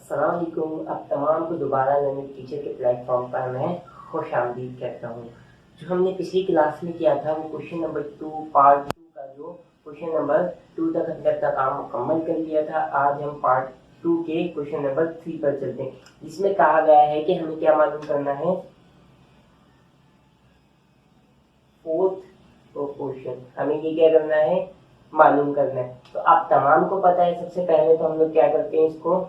अस्सलाम वालेकुम। अब तमाम को दोबारा लर्निंग टीचर के प्लेटफॉर्म पर मैं खुश आमदीद कहता हूँ। जो हमने पिछली क्लास में किया था वो क्वेश्चन नंबर 2 पार्ट 2 का जो क्वेश्चन नंबर 2 तक का काम मुकम्मल कर लिया था। आज हम पार्ट 2 के क्वेश्चन नंबर 3 पर चलते हैं, जिसमें कहा गया है कि हमें क्या मालूम करना है, फोर्थ प्रोपोर्शन। हमें ये क्या करना है, मालूम करना है। तो आप तमाम को पता है, सबसे पहले तो हम लोग क्या करते हैं, इसको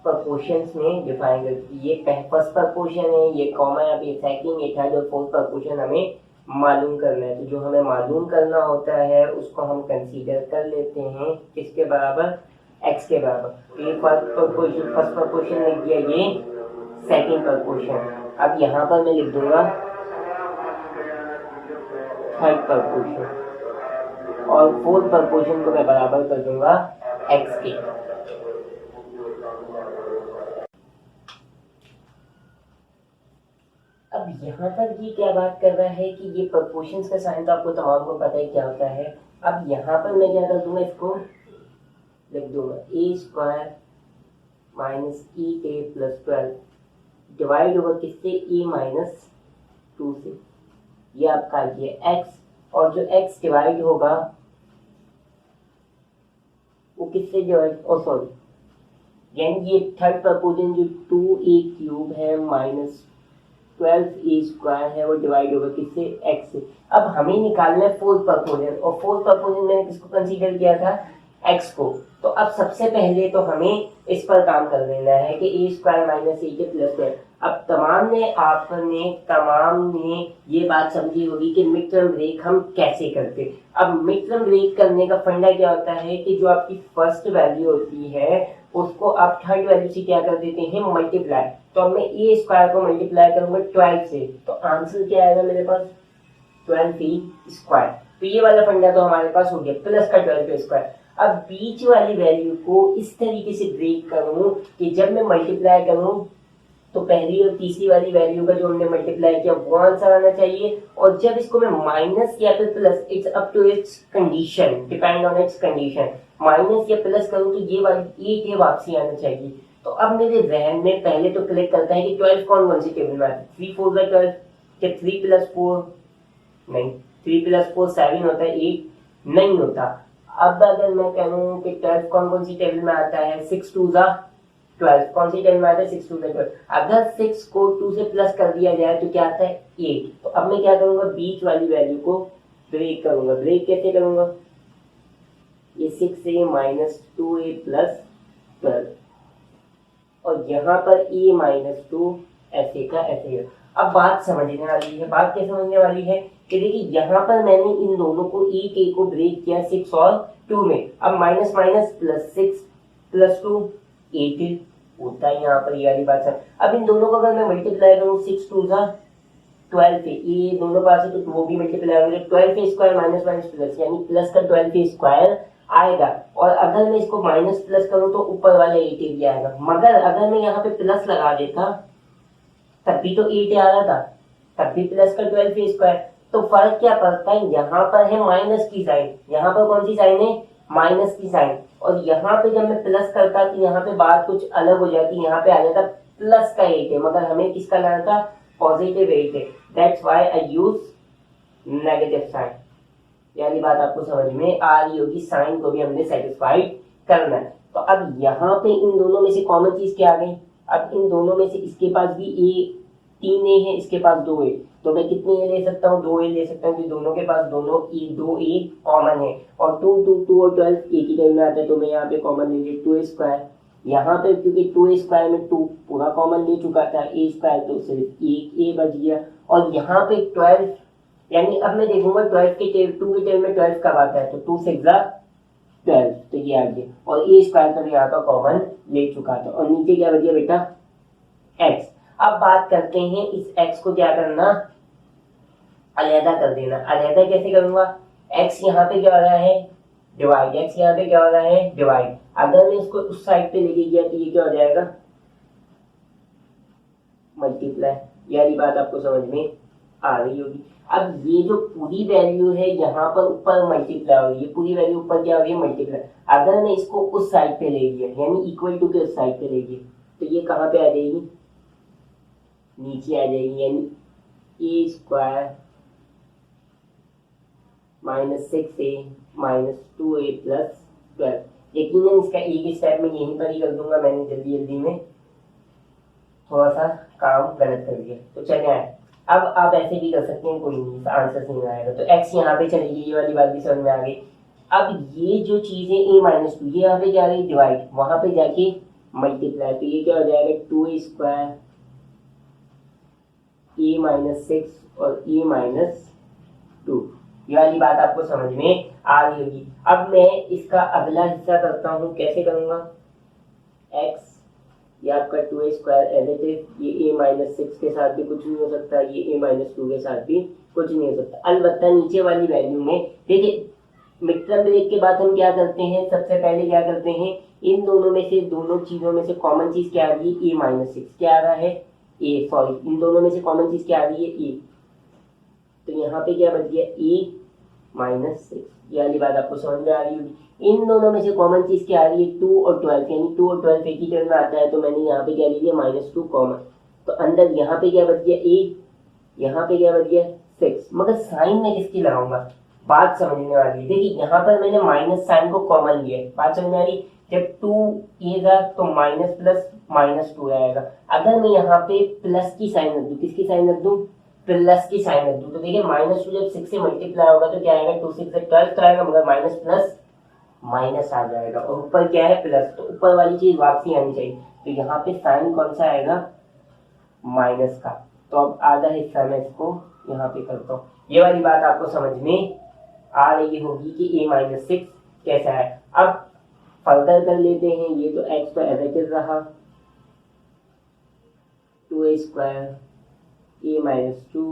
प्रपोर्शंस में डिफाइन करते हैं। ये फर्स्ट प्रपोर्शन है, ये कॉमा या फिर सेकंड, ये थर्ड और फोर्थ प्रपोर्शन हमें मालूम करना है। तो जो हमें मालूम करना होता है उसको हम कंसीडर कर लेते हैं किसके बराबर, एक्स के बराबर। तो ये फर्स्ट प्रपोर्शन लिख दिया, ये सेकंड प्रपोर्शन। अब यहाँ पर मैं लिख दूंगा थर्ड प्रपोर्शन और फोर्थ प्रपोर्शन को मैं बराबर कर दूंगा एक्स के। अब यहाँ पर ये क्या बात कर रहा है कि ये प्रपोर्शंस का साइन तो आपको तमाम को पता है क्या होता है। अब यहाँ पर मैं क्या कर दूंगा, इसको लिख दूंगा ए स्क्वायर माइनस ई के प्लस 12 डिवाइड होगा किससे, ए माइनस 2 से। ये आपका ये एक्स, और जो एक्स डिवाइड होगा वो किससे डिवाइड, ओ सॉरी, यानी ये थर्ड प्रपोर्शन जो 2a क्यूब है माइनस 12a स्क्वायर है वो डिवाइड होगा किससे, x से। अब हमें निकालना है फोर्थ प्रपोर्शन, और फोर्थ प्रपोर्शन मैंने किसको कंसीडर किया था, x को। तो अब सबसे पहले तो हमें इस पर काम कर लेना है कि a स्क्वायर माइनस ए के प्लस 12। अब तमाम ने ये बात समझी होगी कि मिड टर्म ब्रेक हम कैसे करते। अब मिड टर्म ब्रेक करने का फंडा क्या होता है कि जो आपकी फर्स्ट वैल्यू होती है उसको आप थर्ड वैल्यू से क्या कर देते हैं, मल्टीप्लाई। तो अब मैं ए स्क्वायर को मल्टीप्लाई करूंगा 12 से, तो आंसर क्या आएगा मेरे पास, 12a स्क्वायर। तो ये वाला फंडा तो हमारे पास हो गया, प्लस का 12a स्क्वायर। अब बीच वाली वैल्यू को इस तरीके से ब्रेक करूं कि जब मैं मल्टीप्लाई करूं तो पहली और तीसरी वाली वैल्यू का जो हमने मल्टीप्लाई किया वो आंसर आना चाहिए, और जब इसको मैं माइनस या फिर plus, its up to its condition, depend on its condition, minus या प्लस करूं तो ये वाली एक वापसी आना चाहिए। तो अब मेरे जहन में पहले तो क्लिक करता है कि 12 कौन सी टेबल में आता है, 3 4 12, क्या 3 प्लस 4 नहीं, 3 प्लस 4 7 होता है, 8 नहीं होता। अब अगर मैं कहूँ कि 12 कौन सी टेबल में आता है, 6 2 12, कौन सी टेबल में आता है, 6 2 12। अगर 6 को 2 से प्लस कर दिया जाए तो क्या आता है, 8। तो अब मैं क्या करूंगा, बीच वाली वैल्यू को ब्रेक करूंगा। ब्रेक कैसे करूंगा, ये 6a माइनस 2a प्लस 12, और यहाँ पर a माइनस 2 ऐसे का ऐसे। अब बात समझने वाली है, बात क्या समझने वाली है कि देखिए यहाँ पर मैंने इन दोनों को a को ब्रेक किया 6 और 2 में। अब माइनस माइनस प्लस 6 प्लस 2 8 होता है यहाँ पर, ये वाली बात है। अब इन दोनों को अगर मैं मल्टीप्लाई करूँ, 6 2 12 पे, ये दोनों पास है तो वो भी मल्टीप्लाई हो जाए, 12 स्क्वायर माइनस माइनस प्लस, यानी प्लस का 12 स्क्वायर आएगा। और अगर मैं इसको माइनस प्लस करूं तो ऊपर वाले 8 भी आएगा, मगर अगर मैं यहाँ पे प्लस लगा देता तब भी तो 8 आ रहा था, तब भी प्लस का 12 स्क्वायर। तो फर्क क्या पड़ता है, यहाँ पर है माइनस की साइन, यहाँ पर कौन सी साइन है, माइनस की साइन, और यहाँ पे जब मैं प्लस करता तो यहाँ पे बात कुछ अलग हो जाती, यहाँ पे आ जाता प्लस का 8 है, मगर हमें किसका लाना था, पॉजिटिव 8 है। That's why I use negative sign. यानी बात आपको समझ में आ रही होगी, साइन को भी हमने सेटिस्फाइड करना है। तो अब यहाँ पे इन दोनों में से कॉमन चीज क्या आ गई, अब इन दोनों में से इसके पास भी ए 3a है, इसके पास 2a, तो मैं कितने ए ले सकता हूँ, 2a ले सकता हूँ, क्योंकि दोनों के पास दोनों 2a कॉमन है। और 2 2 2 और 12 एक ही टेबल में आता है, तो मैं यहाँ पे कॉमन ले लिया 2a स्क्वायर। यहाँ पे क्योंकि 2a स्क्वायर में 2 पूरा कॉमन ले चुका था, a स्क्वायर तो सिर्फ एक a बच गया। और यहाँ पे 12, यानी अब मैं देखूंगा 12 के टेबल, 2 के टेबल में 12 कब आता है, तो 2 6 12, तो ये आ गया, और a स्क्वायर तो यहाँ पर कॉमन ले चुका था, और नीचे क्या बच गया बेटा, x। अब बात करते हैं इस x को क्या करना, अलहदा कर देना। अलहदा कैसे करूंगा, x यहाँ पे क्या हो रहा है, डिवाइड, x यहाँ पे क्या हो रहा है, डिवाइड। अगर मैं इसको उस साइड पे लेके गया तो ये क्या हो जाएगा, मल्टीप्लाई। यानी बात आपको समझ में आ रही होगी। अब ये जो पूरी वैल्यू है यहाँ पर ऊपर मल्टीप्लाई हो रही है, पूरी वैल्यू ऊपर क्या हो रही है, मल्टीप्लाई। अगर मैं इसको उस साइड पे ले लिया, यानी इक्वल टू के उस साइड पे ले लिया, तो ये कहाँ पे आ जाएगी, नीचे आ जाएगी, यानी ए स्क्वायर -6a -2a + 12। यकीनन इसका एक स्टेप में यहीं पर ही कर दूंगा, मैंने जल्दी जल्दी में थोड़ा सा काम गलत कर दिया, तो चले आए। अब आप ऐसे भी कर सकते हैं, कोई नहीं, आंसर सही आएगा। तो x यहाँ पे चलेगी, ये वाली बात भी समझ में आ गई। अब ये जो चीज है a-2, ये यहाँ पे जा रही डिवाइड, वहां पे जाके मल्टीप्लाई, तो ये क्या हो जाएगा 2a स्क्वायर a-6 और a-2। ये वाली बात आपको समझ में आ रही होगी। अब मैं इसका अगला हिस्सा करता हूँ, कैसे करूंगा, x ये आपका 2a square as it is, ये a-6 के साथ भी कुछ नहीं हो सकता, ये a-2 के साथ भी कुछ नहीं हो सकता। अलबत्ता नीचे वाली वैल्यू में देखिए, मिड-टर्म ब्रेक के बाद हम क्या करते हैं, सबसे पहले क्या करते हैं, इन दोनों में से, दोनों चीजों में से कॉमन चीज क्या आ रही है, a-6 क्या आ रहा है, इन दोनों में से कॉमन चीज क्या आ रही है, a। तो यहाँ पे क्या बच गया, a-6। ये वाली बात आपको समझ में आ रही होगी। इन दोनों में से कॉमन चीज क्या आ रही है, 2 और 12, यानी 2 और 12 एक ही टर्म में आता है, तो मैंने यहाँ पे क्या ले लिया, -2 कॉमन। तो अंदर यहाँ पे क्या बच गया, a, यहाँ पे क्या बच गया 6। मगर साइन में किसकी लगाऊंगा, बात समझने वाली है। देखिए यहाँ पर मैंने माइनस साइन को कॉमन लिया है, बात समझ में आ रही। जब 2 आएगा तो माइनस प्लस -2 आएगा। अगर मैं यहाँ पे प्लस की साइन रख दूँ, किसकी साइन रख दूँ, प्लस की साइन रख दूँ, तो देखिए -2 जब 6 से मल्टीप्लाई होगा तो क्या आएगा, 2 6 12 तो आएगा, मगर माइनस प्लस माइनस आ जाएगा, और ऊपर क्या है प्लस, तो ऊपर वाली चीज वापसी आनी चाहिए। तो यहाँ पे साइन कौन सा आएगा, माइनस का। तो अब आधा हिस्सा मैं इसको यहाँ पे करता हूँ। ये वाली बात आपको समझ में आ रही होगी कि a-6 कैसा है। अब फर्दर कर लेते हैं, ये तो x तो एज इट इज रहा, 2a स्क्वायर a-2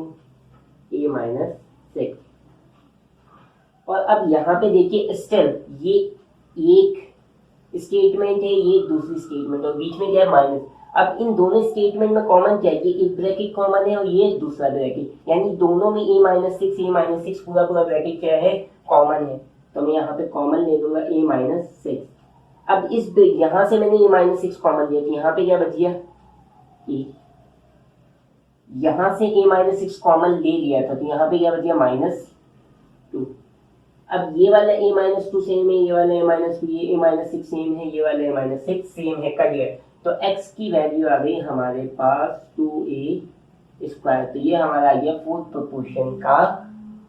a-6। और अब यहाँ पे देखिए स्टिल ये एक स्टेटमेंट है, ये दूसरी स्टेटमेंट, और बीच में क्या है, माइनस। अब इन दोनों स्टेटमेंट में कॉमन क्या है, ये एक ब्रैकेट कॉमन है और ये दूसरा ब्रैकेट, यानी दोनों में a-6 पूरा पूरा ब्रैकेट क्या है, कॉमन है। तो मैं यहाँ पे कॉमन ले लूंगा a-6। अब इस यहाँ से मैंने a-6 कॉमन लिया, तो यहाँ पे क्या बच गया, a। यहाँ से a-6 कॉमन ले लिया था, तो यहाँ पे क्या बच गया, -2। अब ये वाला a-2 सेम है, ये वाला a-2, ये a-6 सेम है, ये वाला a-6 सेम है, कट गया। तो x की वैल्यू आ गई हमारे पास 2a स्क्वायर। तो ये हमारा आ गया फोर्थ प्रोपोर्शन का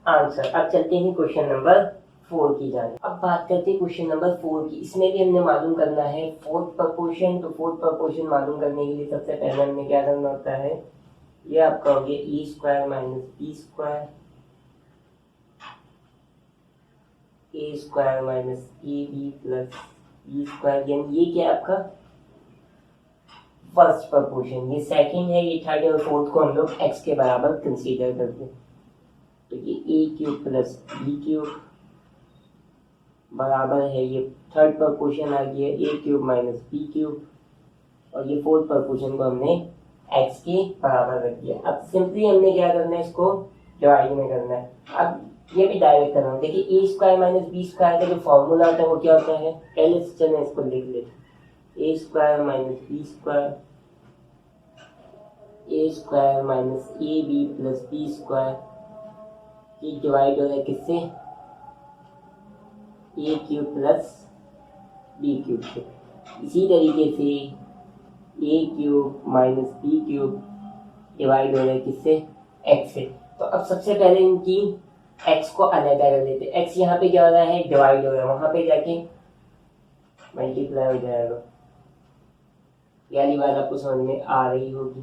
आंसर। अब चलते हैं क्वेश्चन नंबर 4 की जाने। अब बात करते हैं क्वेश्चन नंबर 4 की। इसमें भी हमने मालूम करना है फोर्थ प्रोपोर्शन। तो फोर्थ प्रोपोर्शन मालूम करने के लिए सबसे पहले हमने क्या करना होता है, ये आपका हो गया e square minus B square, A square minus A B plus B square, यानी ये क्या है आपका फर्स्ट प्रोपोर्शन। ये सेकंड है, ये थर्ड और फोर्थ को हम लोग x के बराबर कंसीडर करते हैं। तो ये a³ प्लस b³ बराबर है, ये थर्ड प्रोपोर्शन आ गया a³ माइनस b³, और ये फोर्थ प्रोपोर्शन को हमने x के बराबर रख दिया। अब सिंपली हमने क्या करना है, इसको डिवाइड में करना है। अब ये भी डायरेक्ट करना है। देखिए ए स्क्वायर माइनस बी स्क्वायर का जो फॉर्मूला होता है वो क्या होता है, पहले से चलें इसको लिख लेते। A square minus B square, A square minus A B plus B square, ये डिवाइड हो रहा है किससे, a³ प्लस b³ से। इसी तरीके से a³ माइनस b³ डिवाइड हो रहा है किससे, x से। तो अब सबसे पहले इनकी x को अलग कर लेते हैं। x यहाँ पे क्या हो रहा है, डिवाइड हो रहा है, वहां पे जाके मल्टीप्लाई हो जाएगा। यानी बात आपको समझ में आ रही होगी।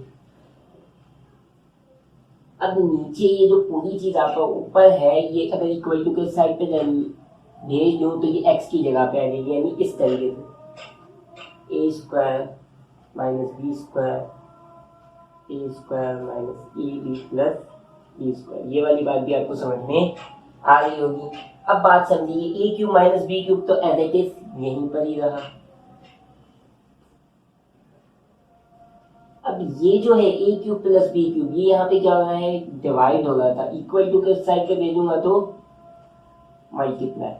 अब नीचे ये जो पूरी चीज आपका ऊपर है, ये अगर इक्वल टू के साइड पे भेज दूं तो ये x की जगह पे आ जाएगी, यानी इस तरीके से a square minus B square, A square minus A B plus B square. ये वाली बात भी आपको समझ में आ रही होगी। अब बात समझिए, a³ माइनस b³ तो एज इट इज यहीं पर ही रहा। अब अब ये जो है ए क्यूब प्लस बी क्यूब, ये यहाँ पे क्या हो रहा है, डिवाइड हो रहा था, इक्वल टू के साइड पे भेजूंगा तो मल्टीप्लाई।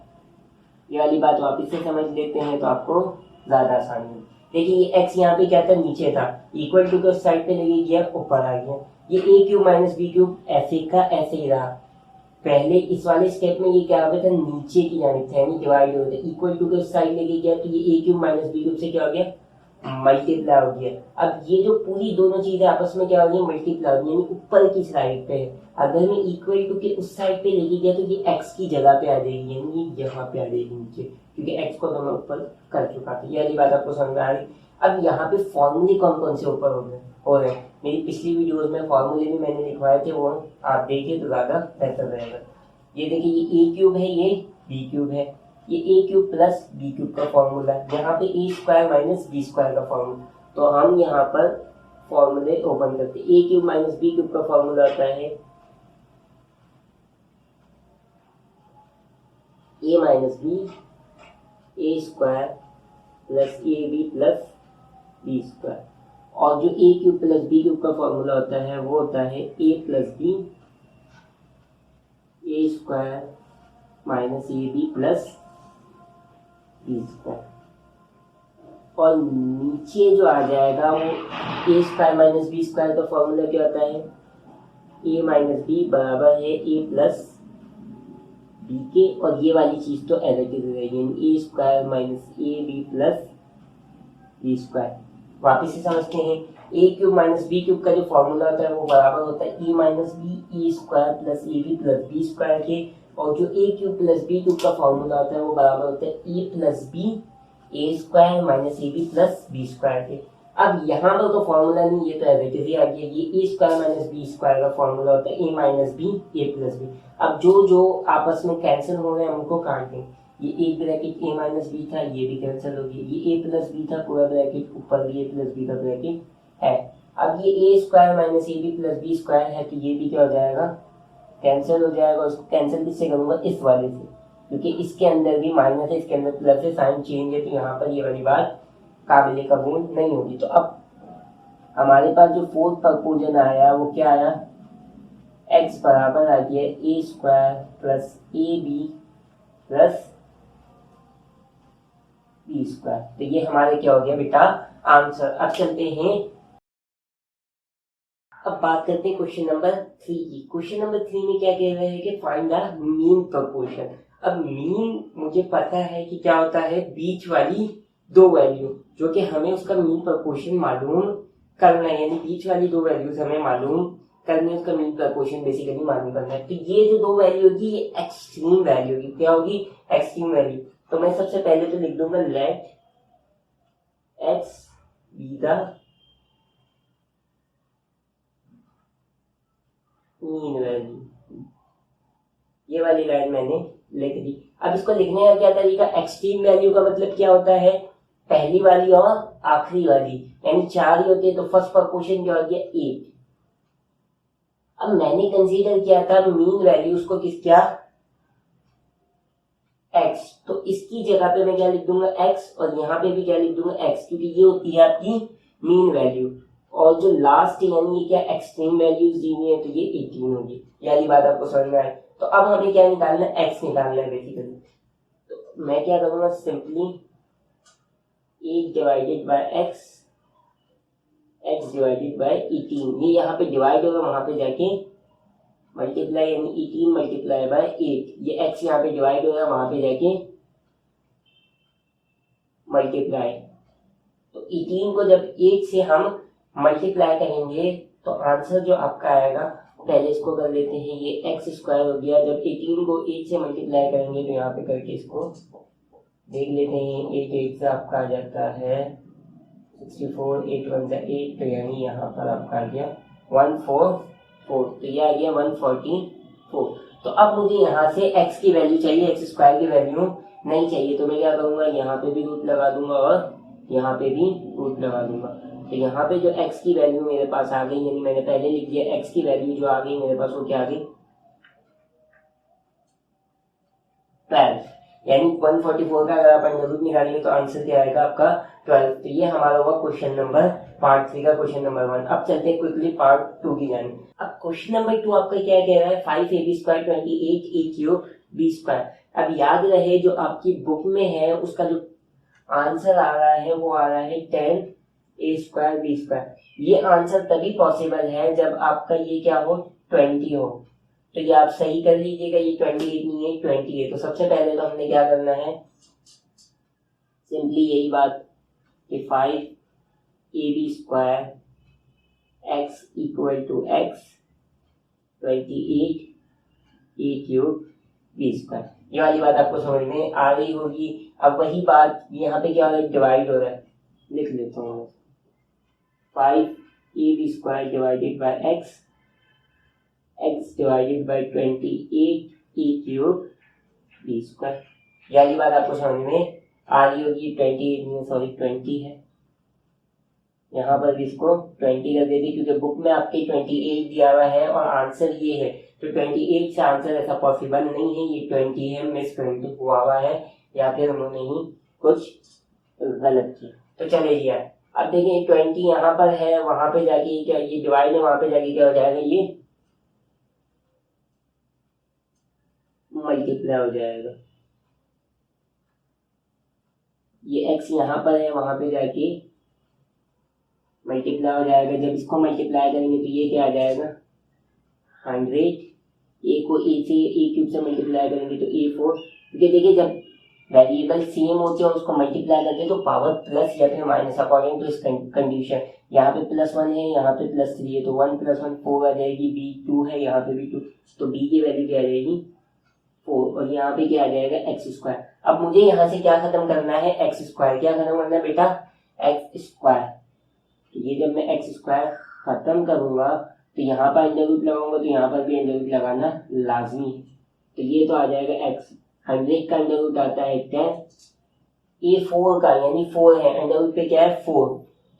ये वाली बात वापस से समझ लेते हैं तो आपको ज्यादा आसानी है। देखिए ये एक्स यहाँ पे क्या था, नीचे था, इक्वल टू के साइड पे लेके गया, ऊपर आ गया। ये a cube minus b cube ऐसे का ऐसे ही रहा। पहले इस वाले स्टेप में ये क्या हो गया था, नीचे की जानिब था, यानी डिवाइड हो गया, इक्वल टू के साइड लेके गया तो ये a cube minus b cube से क्या हो गया, मल्टीप्लाई हो गया। अब ये जो पूरी दोनों चीजें आपस में क्या हो गई, मल्टीप्लाई हो गई, यानी ऊपर की साइड पे। अगर मैं इक्वल टू के उस साइड पे लेके गया तो ये एक्स की जगह पे आ जाएगी, यानी ये यहाँ पे आ जाएगी नीचे, क्योंकि एक्स को तो मैं ऊपर कर चुका था। ये वाली बात आपको समझ में आ रही। अब यहाँ पे फॉर्मूले कौन कौन से ऊपर हो रहे हैं, मेरी पिछली वीडियोस में फॉर्मूले भी मैंने लिखवाए थे, वो आप देखिए तो ज्यादा बेहतर रहेगा। ये देखिए ये ए क्यूब है, ये बी क्यूब है, ये a cube plus b cube का फॉर्मूला है, यहाँ पे a square minus B square का फॉर्मूला। तो हम यहाँ पर फॉर्मूले ओपन करते हैं। A cube minus b cube का फॉर्मूला आता है a minus B a square plus a B plus B square. और जो a cube plus b cube का फॉर्मूला होता है वो होता है a plus b a square minus A B plus B square. और नीचे जो आ जाएगा वो A square minus B square का फॉर्मूला क्या होता है, ए माइनस बी बराबर है ए प्लस बी के, और ये वाली चीज तो एज इट इज रहेगी, a square minus A B plus B square. वापिस से समझते हैं, a cube minus b cube का जो फॉर्मूला होता है वो बराबर होता है a minus B a square plus a B plus B square के, और जो a cube plus b cube का फॉर्मूला होता है वो बराबर होता है a plus b a square minus A B plus B square के। अब यहाँ पर तो फॉर्मूला नहीं, ये तो एज इट इज आ गया, ये a square minus B square का फॉर्मूला होता है a minus B A plus B. अब जो जो आपस में कैंसिल हो रहे हैं उनको काट दें। ये एक ब्रैकेट ए माइनस बी था, ये भी कैंसिल हो गया, ये ए प्लस बी था, पूरा ब्रैकेट ऊपर भी ए प्लस बी का ब्रैकेट है। अब ये a square minus A B plus B square है, तो ये भी क्या हो जाएगा, कैंसिल हो जाएगा। उसको कैंसिल किससे करूंगा, इस वाले से, क्योंकि इसके अंदर भी माइनस है, इसके अंदर प्लस है, साइन चेंज है, तो यहाँ पर ये वाली बात काबिल कबूल नहीं होगी। तो अब हमारे पास जो फोर्थ प्रपोजन आया वो क्या आया, एक्स बराबर आ गया a square plus a B plus B square. तो ये हमारे क्या हो गया बेटा, आंसर। अब चलते हैं, अब बात करते हैं क्वेश्चन नंबर 3 की। क्वेश्चन नंबर 3 में क्या कह रहे हैं कि फाइंड द मीन प्रपोर्शन। अब मीन मुझे पता है कि क्या होता है, बीच वाली दो वैल्यू, जो कि हमें उसका मीन प्रपोर्शन मालूम करना है, यानी बीच वाली दो वैल्यूज हमें मालूम करनी है, उसका मीन प्रपोर्शन बेसिकली मालूम करना है। तो ये जो दो वैल्यू होगी ये एक्सट्रीम वैल्यू होगी। क्या होगी, एक्सट्रीम वैल्यू। तो मैं सबसे पहले तो लिख दूंगा let X be the mean value. ये वाली लाइन मैंने लिख दी। अब इसको लिखने का क्या तरीका, एक्सट्रीम वैल्यू का मतलब क्या होता है, पहली वाली और आखिरी वाली, यानी 4 ही होते हैं, तो फर्स्ट प्रपोर्शन क्या हो गया 8। अब मैंने कंसीडर किया था मीन वैल्यू उसको किस क्या, x, तो इसकी जगह पे मैं क्या लिख दूंगा x, और यहाँ पे भी क्या लिख दूंगा x, क्योंकि ये होती है आपकी मीन वैल्यू। और जो लास्ट यानी ये क्या एक्सट्रीम वैल्यूज दी हुई है, तो ये 18 होगी। यानी बात आपको समझ में आए। तो अब हमें क्या निकालना है, x निकालना है बेसिकली। तो मैं क्या करूंगा, simply 8 divided by x, x divided by 18, ये यहाँ पे डिवाइड होगा, वहां पे जाके मल्टीप्लाई, यानी 18 मल्टीप्लाई बाय 8, ये x यहाँ पे डिवाइड होगा, वहां पे जाके मल्टीप्लाई। तो 18 को जब 8 से हम मल्टीप्लाई करेंगे तो आंसर जो आपका आएगा, पहले इसको कर लेते हैं, ये एक्स स्क्वायर हो गया। जब 18 को 8 से मल्टीप्लाई करेंगे तो यहाँ पे करके इसको देख लेते हैं, 8 8 से आपका आ जाता है 64, 8 1 से 8, तो यानी यहाँ पर आपका आ गया 144, तो ये आ गया 144। तो अब मुझे यहाँ से x की वैल्यू चाहिए, एक्स स्क्वायर की वैल्यू नहीं चाहिए, तो मैं क्या करूँगा, यहाँ पे भी रूट लगा दूंगा और यहाँ पे भी रूट लगा दूंगा। तो यहाँ पे जो x की वैल्यू मेरे पास आ गई, यानी मैंने पहले लिख दिया, x की वैल्यू जो आ गई मेरे पास वो क्या आ गई 12। यानी 144 का अगर आप अंडर रूट निकालेंगे तो आंसर क्या आएगा आपका 12। तो ये हमारा हुआ क्वेश्चन नंबर पार्ट 3 का क्वेश्चन नंबर 1। अब चलते हैं क्विकली पार्ट 2 की जाने। अब क्वेश्चन नंबर 2 आपका क्या कह रहा है, 5ab square 28a³ b square. अब याद रहे जो आपकी बुक में है उसका जो आंसर आ रहा है वो आ रहा है 10a स्क्वायर b स्क्वायर। ये आंसर तभी पॉसिबल है जब आपका ये क्या हो 20 हो। तो ये आप सही कर लीजिएगा, ये 28 नहीं है 20 है। तो सबसे पहले तो हमने क्या करना है, सिंपली यही बात कि 5ab square x equal to x 28a³ b square. ये वाली बात आपको समझ में आ रही होगी। अब वही बात यहाँ पे क्या हो रहा है, डिवाइड हो रहा है, लिख लेता हूँ 5ab square divided bye x divided by 28a³ b square. ये वाली बात आपको समझ में आ रही होगी। 28 नहीं सॉरी 20 है, यहाँ पर भी इसको 20 कर देती क्योंकि बुक में आपके 28 दिया हुआ है और आंसर ये है। तो 28 से आंसर ऐसा पॉसिबल नहीं है, ये 20 है, मिस 20 हुआ है या फिर उन्होंने ही कुछ गलत किया। तो चले गया। अब देखिए 20 यहाँ पर है, वहां पे जाके क्या ये डिवाइड है, वहां पे जाके क्या हो जाएगा, ये मल्टीप्लाई हो जाएगा। ये x यहाँ पर है, वहां पे जाके मल्टीप्लाई हो जाएगा। जब इसको मल्टीप्लाई करेंगे तो ये क्या आ जाएगा 100। a को a से a³ से मल्टीप्लाई करेंगे तो a4। क्योंकि देखिए जब वेरिएबल सेम होते हैं और उसको मल्टीप्लाई करते हैं तो पावर प्लस या फिर माइनस अकॉर्डिंग टू इस कंडीशन। यहाँ पे +1 है, यहाँ पे +3 है, तो 1 + 1 4 आ जाएगी, b2 है, यहाँ पे भी 2, तो b की वैल्यू क्या आ जाएगी 4 और यहाँ पे क्या आ जाएगा x स्क्वायर। अब मुझे यहाँ से क्या खत्म करना है x स्क्वायर। क्या खत्म करना है बेटा x स्क्वायर। तो ये जब मैं x स्क्वायर खत्म करूंगा तो यहाँ पर अंडर रूट लगाऊंगा तो यहाँ पर भी अंडर रूट लगाना लाजमी है। तो ये तो आ जाएगा x, 100 का अंडर रूट आता है 10, a4 का यानी 4 है, अंडर रूट पे क्या है 4।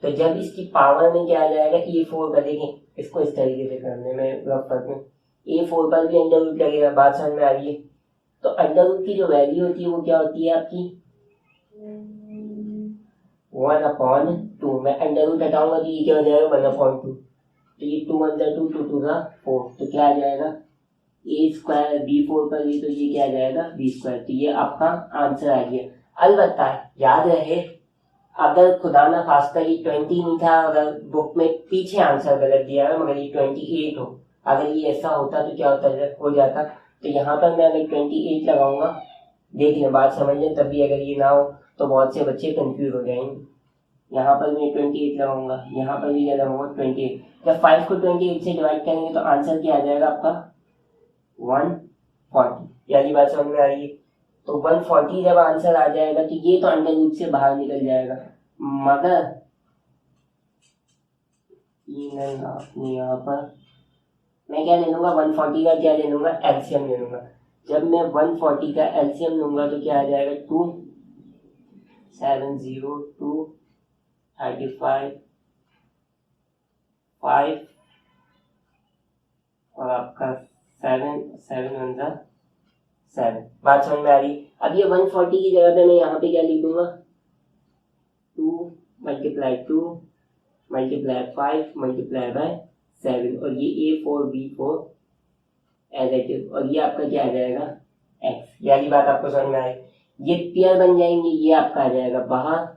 तो जब इसकी पावर में क्या आ जाएगा a4 का, देखें इसको इस तरीके से करने में रफ में a4 पर भी अंडर रूट लगेगा। बात समझ में आ रही है। तो अंडर रूट की जो वैल्यू होती है वो क्या होती है आपकी 1/2। मैं अंडर रूट हटाऊंगा तो ये क्या हो जाएगा 1/2। तो ये 2 × 2 2 2 4, तो क्या आ जाएगा a स्क्वायर b4 पर भी, तो ये क्या आ जाएगा b स्क्वायर। तो ये आपका आंसर आ गया। अलबत्ता याद रहे अगर खुदा ना खास्ता ये 20 नहीं था, अगर बुक में पीछे आंसर गलत दिया है मगर ये 28 हो, अगर ये ऐसा होता तो क्या होता हो जाता। तो यहाँ पर मैं अगर 28 लगाऊंगा, देख लें बात समझ लें, तभी अगर ये ना हो तो बहुत से बच्चे कंफ्यूज हो जाएंगे। यहाँ पर मैं 28 लगाऊंगा, यहाँ पर भी क्या लगाऊंगा 28। जब 5 को 28 से डिवाइड करेंगे तो आंसर क्या आ जाएगा आपका 140। यानी बात समझ में आ रही है। तो 140 जब आंसर आ जाएगा तो ये तो अंडर रूट से बाहर निकल जाएगा, मगर यहाँ पर मैं क्या ले लूंगा 140 का क्या ले लूंगा एलसीएम ले लूंगा। जब मैं 140 का एलसीएम लूंगा तो क्या आ जाएगा 2 7 0 2 35 5 और आपका 7 7 1 7। बात समझ में आ रही। अब ये 140 की जगह पे मैं यहाँ पे क्या लिख दूंगा 2 × 2 × 5 × 7 और ये a4 b4 as it is, और ये आपका क्या आ जाएगा x। यानी बात आपको समझ में आई। ये पेयर बन जाएंगे, ये आपका आ जाएगा बाहर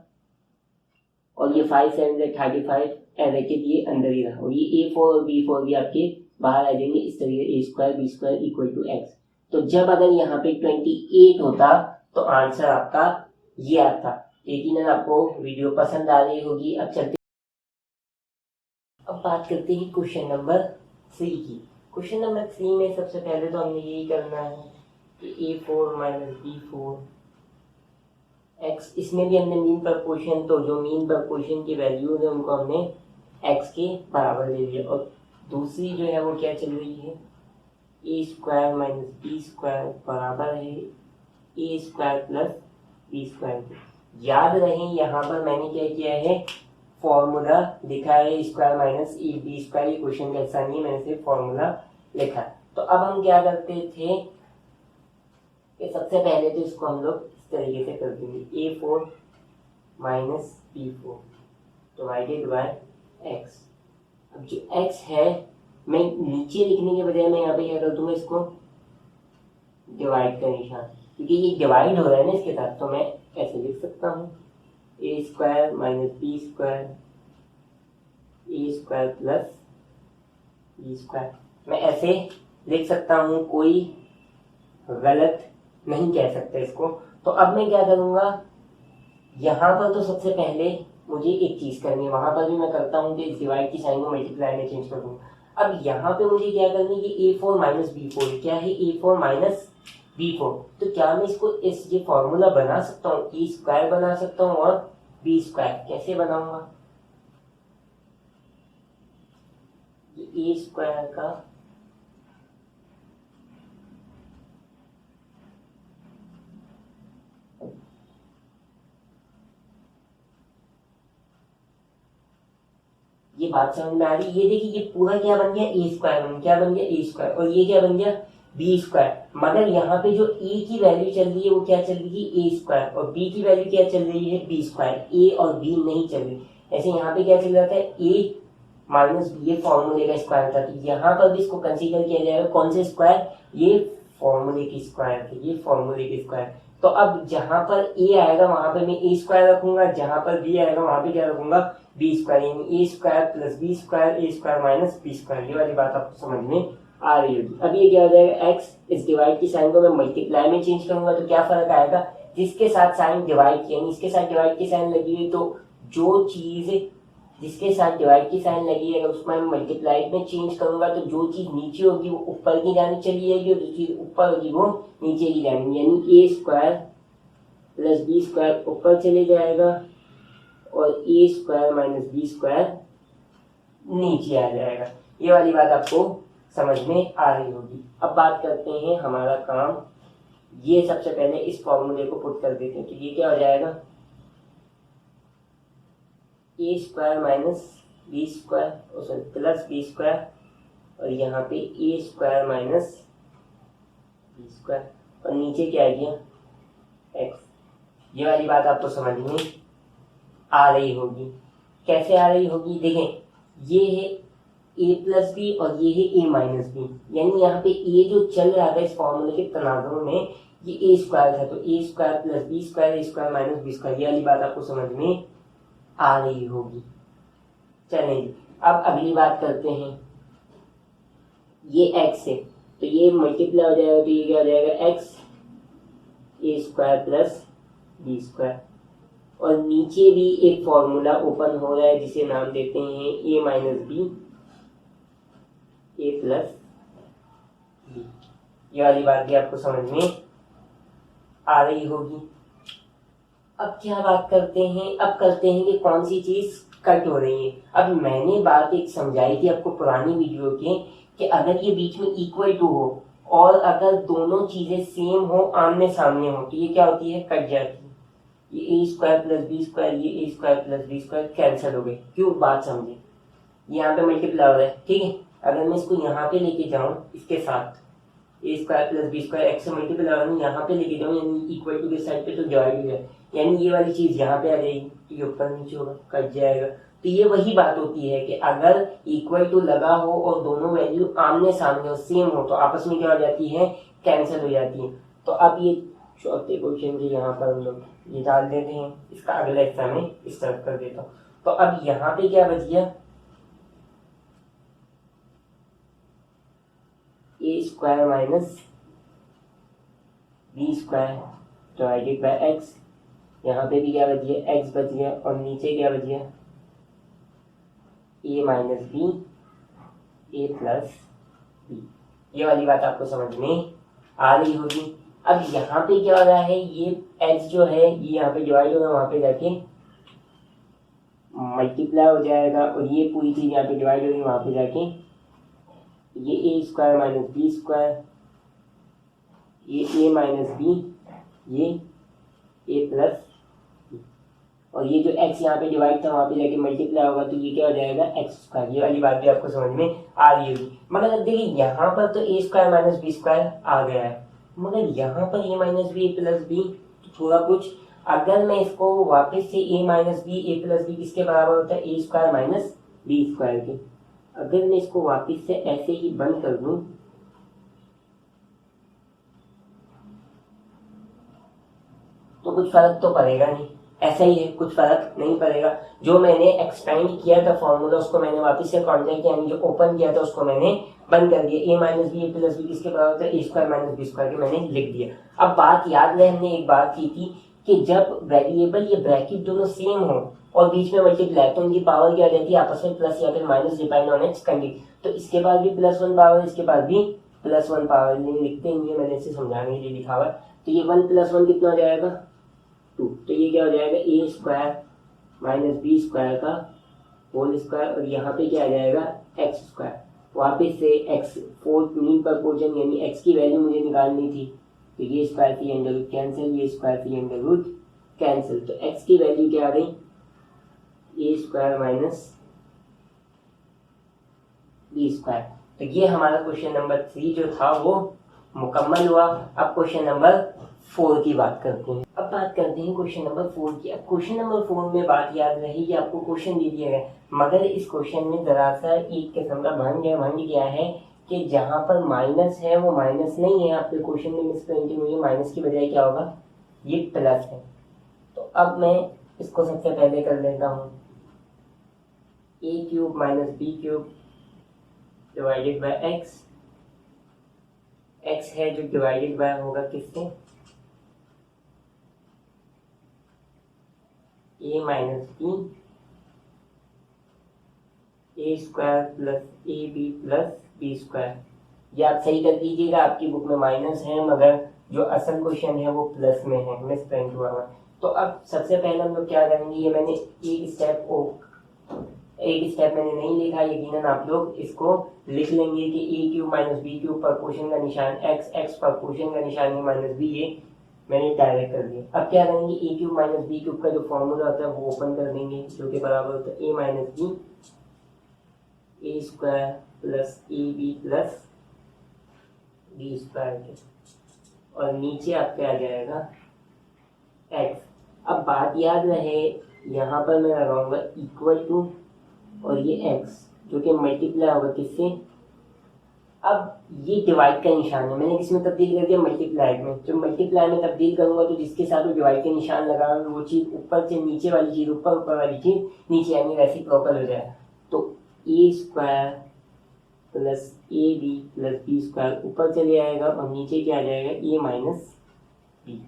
और ये 5 7 35 एज इट इज ये अंदर ही रहा, और ये a4 और b4 भी आपके बाहर आ जाएंगे। इस तरीके a² b² equal to x। तो जब अगर यहाँ पे 28 होता तो आंसर आपका ये आता। यकीनन आपको वीडियो पसंद आ रही होगी। अब चलते अब बात करते हैं क्वेश्चन नंबर 3 की। क्वेश्चन नंबर 3 में सबसे पहले तो हमने यही करना है कि a4 - b4 x, इसमें भी हमने मीन प्रपोर्शन, तो जो मीन प्रपोर्शन की वैल्यूज है उनको हमने x के बराबर ले लिया। और दूसरी जो है वो क्या चल रही है a² - b² बराबर है a² + b²। याद रहे यहाँ पर मैंने क्या किया है फॉर्मूला लिखा है a² - b²। ये क्वेश्चन का हिस्सा नहीं है, मैंने सिर्फ फॉर्मूला लिखा। तो अब हम क्या करते थे कि सबसे पहले तो इसको हम लोग इस तरीके से कर देंगे, A4 minus B4 divided by x। अब जो x है मैं नीचे लिखने के बजाय मैं यहाँ पे क्या कर दूंगा, इसको डिवाइड का निशान, क्योंकि ये डिवाइड हो रहा है ना इसके साथ, तो मैं ऐसे लिख सकता हूँ ए स्क्वायर माइनस बी स्क्वायर ए स्क्वायर प्लस बी स्क्वायर। मैं ऐसे लिख सकता हूँ, कोई गलत नहीं कह सकते इसको। तो अब मैं क्या करूँगा, यहाँ पर तो सबसे पहले मुझे एक चीज़ करनी है, वहाँ पर भी मैं करता हूँ कि इस डिवाइड की साइन को मल्टीप्लाई में चेंज कर दूँगा। अब यहाँ पे मुझे क्या करनी है, ये A4 माइनस B4 क्या है, A4 माइनस B4। तो क्या मैं इसको ये फॉर्मूला बना सकता हूँ, ए स्क्वायर बना सकता हूँ और बी स्क्वायर। कैसे बनाऊंगा, ए स्क्वायर का ये बात समझ में आ रही है। ये देखिए ये पूरा क्या बन गया, ए स्क्वायर क्या बन गया, ए स्क्वायर, और ये क्या बन गया, बी स्क्वायर। मगर यहाँ पे जो ए की वैल्यू चल रही है वो क्या चल रही है, ए स्क्वायर, और बी की वैल्यू क्या चल रही है, बी स्क्वायर। ए और बी नहीं चल रही। ऐसे यहाँ पे क्या चल जाता है, ए माइनस बी, ये फॉर्मूले का स्क्वायर था, तो यहाँ पर भी इसको कंसीडर किया जाएगा। कौन से स्क्वायर, ये फॉर्मूले की स्क्वायर थे, ये फॉर्मूले की स्क्वायर। तो अब जहां पर ए आएगा वहां पर मैं ए स्क्वायर रखूंगा, जहां पर बी आएगा वहां पे क्या रखूंगा, बी स्क्वायर, यानी ए स्क्वायर प्लस बी स्क्वायर, ए स्क्वायर माइनस बी स्क्वायर। ये वाली बात आपको समझ में आ रही होगी। अब ये क्या हो जाएगा, एक्स, इस डिवाइड की साइन को मैं मल्टीप्लाई में चेंज करूंगा तो क्या फर्क आएगा, जिसके साथ साइन डिवाइड यानी इसके साथ डिवाइड की साइन लगी हुई, तो जो चीज जिसके साथ डिवाइड की साइन लगी है अगर उसको मैं मल्टीप्लाई में चेंज करूंगा तो जो चीज नीचे होगी वो ऊपर की जानी चली जाएगी, और जो चीज ऊपर होगी वो नीचे की जानी, यानी ए स्क्वायर प्लस बी स्क्वायर ऊपर चले जाएगा और a square minus B square नीचे आ जाएगा। ये वाली बात आपको समझ में आ रही होगी। अब बात करते हैं हमारा काम, ये सबसे पहले इस फॉर्मूले को पुट कर देते हैं। तो ये क्या हो जाएगा, a square minus B square sorry plus B square, और यहाँ पे a square minus B square, और नीचे क्या आ गया, एक्स। ये वाली बात आपको समझ में आ रही होगी। कैसे आ रही होगी, देखें ये है ए प्लस बी और ये है ए माइनस बी, यानी यहाँ पे ए जो चल रहा था इस फॉर्मूले के तनाजुर में ये ए स्क्वायर था, तो ए स्क्वायर प्लस बी स्क्वायर, ए स्क्वायर माइनस बी स्क्वायर। ये वाली बात आपको समझ में आ रही होगी। चलें अब अगली बात करते हैं, ये एक्स है तो ये मल्टीप्लाई हो जाएगा, तो ये क्या हो जाएगा, एक्स ए स्क्वायर प्लस बी स्क्वायर, और नीचे भी एक फॉर्मूला ओपन हो रहा है जिसे नाम देते हैं ए minus B A plus B. ये वाली बात भी आपको समझ में आ रही होगी। अब क्या बात करते हैं, अब करते हैं कि कौन सी चीज कट हो रही है। अब मैंने बात एक समझाई थी आपको पुरानी वीडियो के कि अगर ये बीच में इक्वल टू हो और अगर दोनों चीजें सेम हो, आमने सामने हो, तो ये क्या होती है, कट जाती है। ये a square plus B square, ये a square plus B square cancel हो गए। क्यों, बात समझे, यहाँ पे मल्टीप्लाई हो रहा है, ठीक है। अगर मैं इसको यहाँ पे लेके जाऊँ इसके साथ a square plus B square x से मल्टीप्लाई हो रहा है, यहाँ पे लेके जाऊँ यानी इक्वल टू के साइड पे, तो डिवाइड हो जाए, यानी ये वाली चीज यहाँ पे आ जाएगी, तो ये ऊपर नीचे होगा, कट जाएगा। तो ये वही बात होती है कि अगर इक्वल टू लगा हो और दोनों वैल्यू आमने सामने हो, सेम हो, तो आपस में क्या हो जाती है, कैंसिल हो जाती है। तो अब ये चौथे क्वेश्चन के यहाँ पर हम लोग ये डाल देते हैं, इसका अगला हिस्सा में स्टार्ट कर देता हूँ। तो अब यहाँ पे क्या बच गया, a square minus B square divided by x. यहाँ पे भी क्या बच गया, एक्स बच गया, और नीचे क्या बच गया, ए minus B A plus B. ये वाली बात आपको समझ में आ रही होगी। अब यहाँ पे क्या हो रहा है, ये एक्स जो है ये यहाँ पे डिवाइड होगा, वहां पे जाके मल्टीप्लाई हो जाएगा, और ये पूरी चीज यहाँ पे डिवाइड होगी, वहां पे जाके ये a square minus B square, ये ए माइनस बी, ये ए प्लस, और ये जो x यहाँ पे डिवाइड था वहाँ पे जाके मल्टीप्लाई होगा, तो ये क्या हो जाएगा, एक्स स्क्वायर। ये वाली बात भी आपको समझ में आ रही होगी। मगर अब देखिए यहाँ पर तो ए स्क्वायर माइनस बी स्क्वायर आ गया है, मगर यहाँ पर a minus B A plus B तो थोड़ा कुछ, अगर मैं इसको वापस से a minus B A plus B किसके बराबर होता है, A square minus B square के, अगर मैं इसको वापस से ऐसे ही बंद कर दूं तो कुछ फर्क तो पड़ेगा नहीं, ऐसा ही है, कुछ फर्क नहीं पड़ेगा। जो मैंने एक्सपेंड किया था फॉर्मूला उसको मैंने वापस से कॉन्टेक्ट यानी जो ओपन किया था उसको मैंने बंद कर दिया, a minus B A plus B किसके बराबर होता है, A square minus B square के मैंने लिख दिया। अब बात याद रहे, हमने एक बात की थी कि जब वेरिएबल ये ब्रैकेट दोनों सेम हो और बीच में मल्टीप्लाई तो उनकी पावर क्या आ जाती है, आपस में प्लस या फिर minus depend on its condition. तो इसके बाद भी +1 पावर, इसके बाद भी +1 पावर, लिखते नहीं है, मैंने इसे समझाने के लिए लिखा हुआ। तो ये 1 + 1 कितना हो जाएगा 2, तो ये क्या हो जाएगा a square minus B square का होल स्क्वायर, और यहाँ पे क्या आ जाएगा एक्स स्क्वायर। वापिस से एक्स फोर्थ मीन प्रपोर्शन यानी एक्स की वैल्यू मुझे निकालनी थी, तो ये स्क्वायर थी अंडर रूट कैंसिल, ये स्क्वायर थी अंडर रूट कैंसिल, तो एक्स की वैल्यू क्या आ गई ए स्क्वायर माइनस बी स्क्वायर। तो ये हमारा क्वेश्चन नंबर 3 जो था वो मुकम्मल हुआ। अब क्वेश्चन नंबर 4 की बात करते हैं। अब बात करते हैं क्वेश्चन नंबर 4 की। अब क्वेश्चन नंबर 4 में बात याद रही कि आपको क्वेश्चन दे दिया गया, मगर इस क्वेश्चन में जरा सा एक किस्म का भंग गया है कि जहां पर माइनस है वो माइनस नहीं है, आपके क्वेश्चन में मिसप्रिंटिंग हुई है, माइनस की बजाय क्या होगा ये प्लस है। तो अब मैं इसको सबसे पहले कर लेता हूँ, a cube minus b cube divided by x, x है जो डिवाइडेड बाय होगा किससे, a minus B a square plus a B plus B square. ये आप सही कर दीजिएगा, आपकी बुक में माइनस है मगर जो असल क्वेश्चन है वो प्लस में है, मिस प्रिंट हुआ है। तो अब सबसे पहले हम लोग क्या करेंगे, ये मैंने एक स्टेप मैंने नहीं लिखा, यकीनन आप लोग इसको लिख लेंगे कि a cube minus b cube proportion का निशान एक्स, एक्स प्रपोर्शन का निशान ए माइनस बी, ये मैंने डायरेक्ट कर दिया। अब क्या करेंगे, ए क्यूब माइनस बी क्यूब का जो फॉर्मूला होता है वो ओपन कर देंगे, जो कि बराबर होता है a minus B a square plus a B plus B square के, और नीचे आपके आ जाएगा एक्स। अब बात याद रहे, यहाँ पर मैं लगाऊंगा इक्वल टू और ये एक्स जो कि मल्टीप्लाई होगा किससे, अब ये डिवाइड का निशान है, मैंने किसमें तब्दील कर दिया मल्टीप्लाई में। जब मल्टीप्लाई में तब्दील करूंगा तो जिसके साथ वो डिवाइड का निशान लगा वो चीज़ ऊपर से नीचे वाली चीज़ ऊपर, ऊपर वाली चीज़ नीचे, यानी वैसी प्रॉपर हो जाए। तो ए square plus a B plus B square ऊपर चले आएगा और नीचे क्या आ जाएगा ए माइनस बी।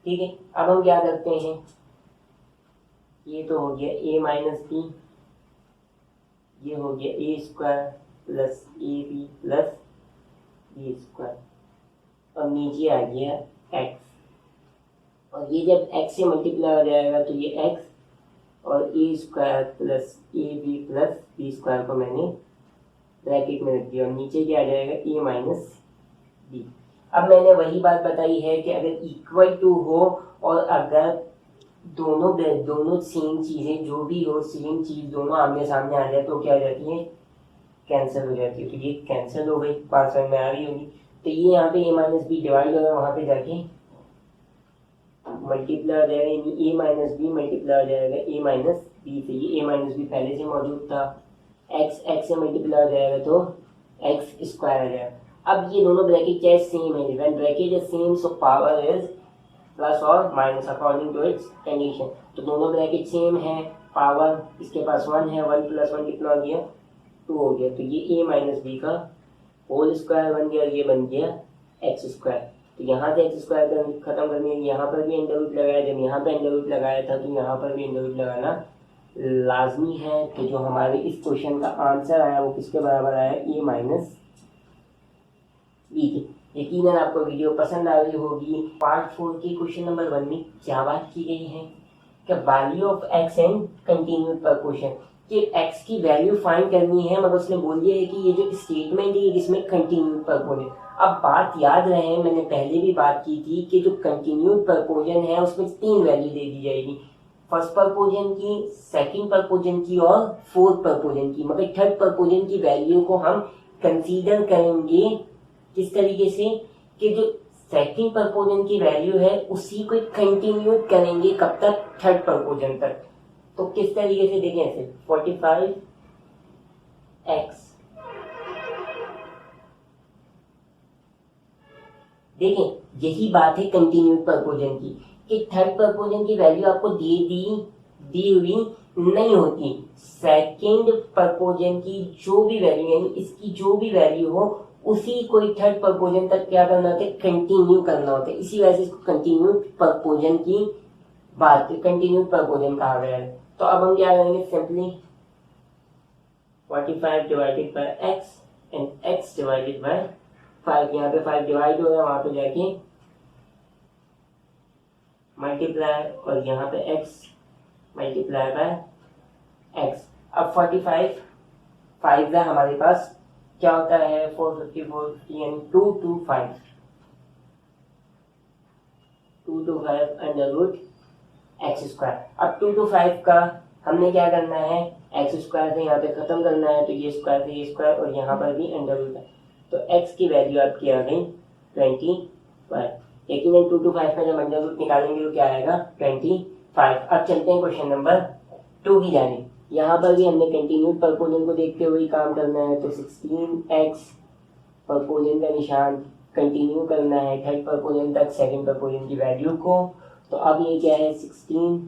ठीक है, अब हम क्या करते हैं, ये तो हो गया ए माइनस बी, ये हो गया a square plus a B plus B square, और नीचे आ गया एक्स, और ये जब एक्स से मल्टीप्लाई हो जाएगा तो ये एक्स और a square plus a B plus B square को मैंने ब्रैकेट में रख दिया, और नीचे क्या आ जाएगा ए माइनस बी। अब मैंने वही बात बताई है कि अगर इक्वल टू हो और अगर दोनों सेम चीज़ें जो भी हो, सेम चीज़ दोनों आमने सामने आ जाए तो क्या हो जाती है, कैंसिल हो जाती है। तो ये कैंसिल हो गई, बात समझ में आ रही होगी। तो ये यहाँ पे ए माइनस बी डिवाइड होगा, वहाँ पे जाके मल्टीप्लाई हो जाएगा, यानी ए माइनस बी मल्टीप्लाई हो जाएगा ए माइनस बी से, ये ए माइनस बी पहले से मौजूद था, एक्स एक्स से मल्टीप्लाई हो जाएगा तो एक्स स्क्वायर आ जाएगा। अब ये दोनों ब्रैकेट चाहे सेम है, when bracket is same so power is plus और minus according to its condition. तो दोनों ब्रैकेट सेम है, पावर इसके पास 1 है, 1 + 1 कितना हो गया 2 हो गया, तो ये ए माइनस बी का होल स्क्वायर बन गया और ये बन गया एक्स स्क्वायर। तो यहाँ से एक्स स्क्वायर खत्म करने, यहाँ पर भी अंडर रूट लगाया, जब यहाँ पे अंडर रूट लगाया था तो यहाँ पर भी अंडर रूट लगाना लाजमी है। तो जो हमारे इस क्वेश्चन का आंसर आया वो किसके बराबर आया, ए माइनस बी के। यकीनन आपको वीडियो पसंद आ रही होगी। पार्ट 4 के क्वेश्चन नंबर 1 में क्या बात की गई है कि value of x and continued proportion, कि एक्स की वैल्यू फाइंड करनी है, मगर उसने बोल दिया है कि ये जो स्टेटमेंट है इसमें कंटिन्यूड प्रपोर्शन। अब बात याद रहे, मैंने पहले भी बात की थी कि जो कंटिन्यूड प्रपोर्शन है उसमें 3 वैल्यू दे दी जाएगी, फर्स्ट प्रपोर्शन की, सेकंड प्रपोर्शन की और फोर्थ प्रपोर्शन की। मगर थर्ड प्रपोर्शन की वैल्यू को हम कंसीडर करेंगे किस तरीके से कि जो सेकंड प्रपोजन की वैल्यू है उसी को कंटिन्यू करेंगे कब तक, थर्ड प्रपोजन तक। तो किस तरीके से देखें ऐसे 45x देखें, यही बात है कंटिन्यूड प्रपोजन की कि थर्ड प्रपोजन की वैल्यू आपको दी हुई नहीं होती। सेकंड प्रपोजन की जो भी वैल्यू यानी इसकी जो भी वैल्यू हो उसी को थर्ड प्रपोजन तक क्या करना होता है, कंटिन्यू करना होता है। इसी वजह से इसको कंटिन्यूड प्रपोजन की बात कंटिन्यूड प्रपोजन कहा गया है। तो अब हम क्या करेंगे, simply 45 divided by x and x divided by 5, यहाँ पे 5 डिवाइड हो गया, वहां पे जाके मल्टीप्लाई और यहाँ पे x मल्टीप्लाई बाय x। अब 45 5 का हमारे पास क्या होता है 450 यानी 2 to 5 under root X square. अब 2 to 5 का हमने क्या करना है, एक्स स्क्वायर से यहाँ पे खत्म करना है, तो ये स्क्वायर से ये स्क्वायर और यहाँ पर भी अंडर रूट है, तो x की वैल्यू आपकी आ गई 25। यकीनन 2 to 5 में जब अंडर रूट निकालेंगे तो क्या आएगा 25। अब चलते हैं क्वेश्चन नंबर 2 की जाने। यहाँ पर भी हमने कंटिन्यूड प्रपोजन को देखते हुए काम करना है, तो 16x प्रपोजन का निशान कंटिन्यू करना है थर्ड प्रपोजन तक सेकंड प्रपोजन की वैल्यू को। तो अब ये क्या है 16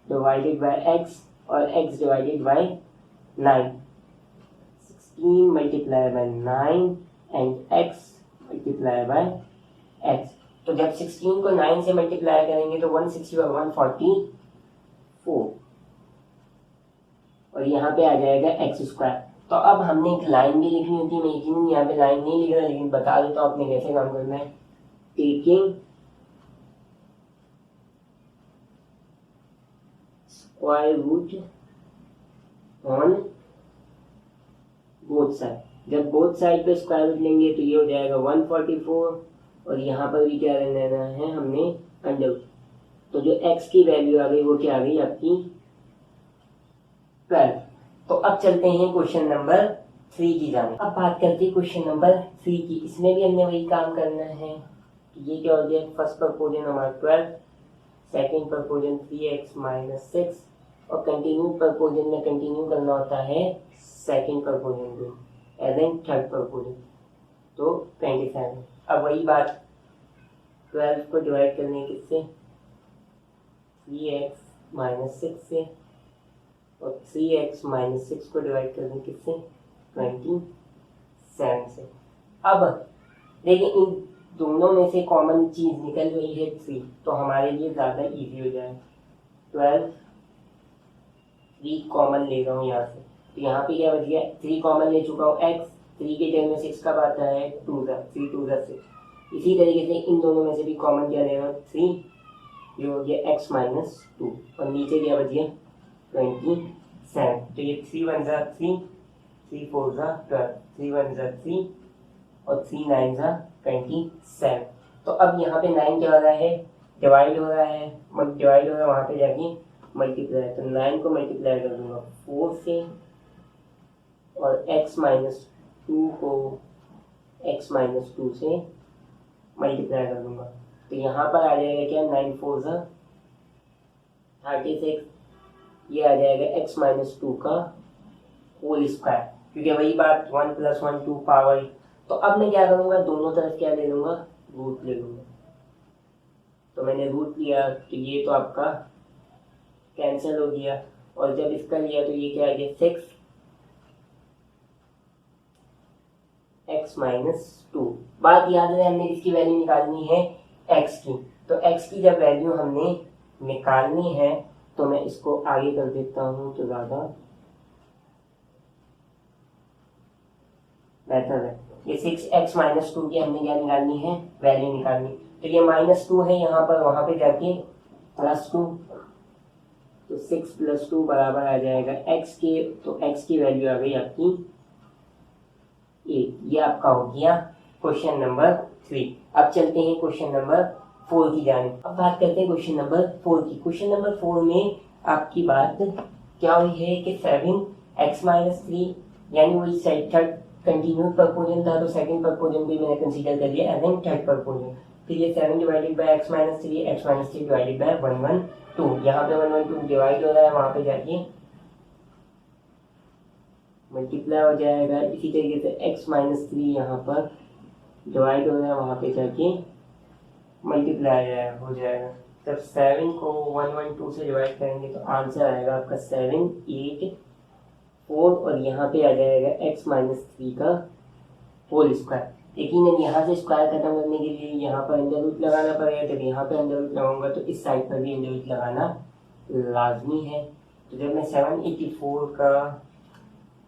डिवाइडेड बाय x और x divided by 9, 16 multiply by 9 and x multiply by x। तो जब 16 को 9 से मल्टीप्लाई करेंगे तो 160 और 144 और यहाँ पे आ जाएगा एक्स स्क्वायर। तो अब हमने एक लाइन भी लिखनी होती है, मैं यकीनन यहाँ पे लाइन नहीं लिख रहा लेकिन बता देता हूँ आपने कैसे काम करना है। Taking square root on both side, जब बोथ साइड पे स्क्वायर रूट लेंगे तो ये हो जाएगा 144 और यहाँ पर भी क्या लेना है हमने अंडर। तो जो x की वैल्यू आ गई वो क्या आ गई आपकी 12। तो अब चलते हैं क्वेश्चन नंबर 3 की जाने। अब बात करते हैं क्वेश्चन नंबर 3 की। इसमें भी हमने वही काम करना है। ये क्या हो गया, फर्स्ट प्रपोजन हमारा 12, सेकंड प्रपोजन 3x माइनस 6 और कंटिन्यू प्रपोजन में कंटिन्यू करना होता है सेकंड प्रपोजन को एज एन थर्ड प्रपोजन, तो 27। अब वही बात 12 को डिवाइड करने किससे 3x माइनस 6 से और 3x माइनस 6 को डिवाइड करने किससे 27 से। अब देखिए इन दोनों में से कॉमन चीज निकल रही है 3, तो हमारे लिए ज़्यादा इजी हो जाए। 12 3 कॉमन ले रहा हूँ यहाँ से, तो यहाँ पे क्या बच गया 3 कॉमन ले चुका हूँ, x 3 के जगह में 6 का बात है 2 3 2 6। इसी तरीके से इन दोनों में से भी कॉमन क्या ले रहा हूँ 3, ये हो गया x माइनस 2 और नीचे क्या बच गया 27। तो ये 3 1 जा 3, 3 4 जा 12, 3 1 जा 3 और 3 9 जा 27। तो अब यहाँ पे 9 क्या हो रहा है डिवाइड हो रहा है, डिवाइड हो रहा है वहाँ पे जाके मल्टीप्लाई, तो 9 को मल्टीप्लाई कर दूंगा 4 से और x माइनस 2 को x माइनस 2 से मल्टीप्लाई कर दूंगा, तो यहाँ पर आ जाएगा क्या 9 4 जा 36, ये आ जाएगा x माइनस 2 का होल स्क्वायर, क्योंकि वही बात 1 + 1 2 पावर। तो अब मैं क्या करूँगा दोनों तरफ क्या ले लूँगा रूट ले लूँगा, तो मैंने रूट लिया तो ये तो आपका कैंसिल हो गया और जब इसका लिया तो ये क्या आ गया 6x माइनस 2। बात याद है हमने इसकी वैल्यू निकालनी है x की, तो x की जब वैल्यू हमने निकालनी है तो मैं इसको आगे कर देता हूँ तो ज़्यादा बेहतर है। ये 6x माइनस 2 की हमने क्या निकालनी है वैल्यू निकालनी, तो ये -2 है यहाँ पर, वहाँ पे जाके +2, तो 6 + 2 बराबर आ जाएगा x के, तो x की वैल्यू आ गई आपकी 8। ये आपका हो गया क्वेश्चन नंबर 3। अब चलते हैं क्वेश्चन नंबर 4 की जानिब। अब बात करते हैं क्वेश्चन नंबर 4 की। क्वेश्चन नंबर 4 में आपकी बात क्या हुई है कि 7x माइनस 3 यानी वही थर्ड कंटिन्यूड प्रपोजन था, तो सेकंड प्रपोजन भी मैंने कंसीडर कर लिया एज एन थर्ड प्रपोजन। फिर ये 7 divided by x minus 3 divided by 112, यहाँ पे 112 डिवाइड हो रहा है, वहाँ पे जाके मल्टीप्लाई हो जाएगा। इसी तरीके से x माइनस 3 यहाँ पर डिवाइड हो रहा है, वहाँ पे जाके मल्टीप्लाई हो जाएगा। तब 7 को 112 से डिवाइड करेंगे तो आंसर आएगा आपका 7 8 4 और यहाँ पे आ जाएगा x माइनस 3 का होल स्क्वायर। लेकिन यहाँ से स्क्वायर खत्म करने के लिए यहाँ पर अंडर रूट लगाना पड़ेगा, जब यहाँ पे अंडर रूट लगाऊंगा तो इस साइड पर भी अंडर रूट लगाना लाजमी है। तो जब मैं 784 का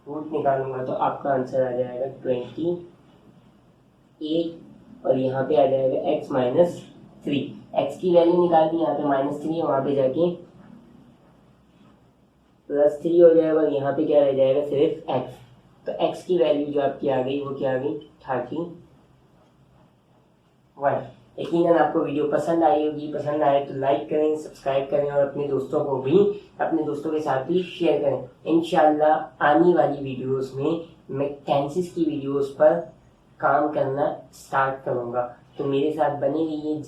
रूट निकालूंगा तो आपका आंसर आ जाएगा 28 और यहाँ पे आ जाएगा x माइनस 3। x की वैल्यू निकाल दी, यहाँ पे -3 है, वहाँ पे जाके +3 हो जाएगा और यहाँ पे क्या रह जाएगा सिर्फ x। तो x की वैल्यू जो आपकी आ गई वो क्या आ गई 31। यकीनन आपको वीडियो पसंद आई होगी, पसंद आए तो लाइक करें, सब्सक्राइब करें और अपने दोस्तों के साथ भी शेयर करें। इंशाल्लाह आने वाली वीडियोस में मैं टेंसेस की वीडियोस पर काम करना स्टार्ट करूंगा, तो मेरे साथ बने रहिए।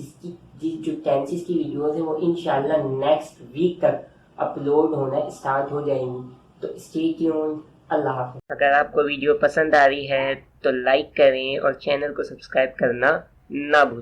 जो टेंसेस की वीडियोस हैं वो इंशाल्लाह नेक्स्ट वीक तक अपलोड होना स्टार्ट हो जाएंगी, तो स्टे ट्यून्ड। अल्लाह हाफ़िज़। अगर आपको वीडियो पसंद आ रही है तो लाइक करें और चैनल को सब्सक्राइब करना ना भूलें।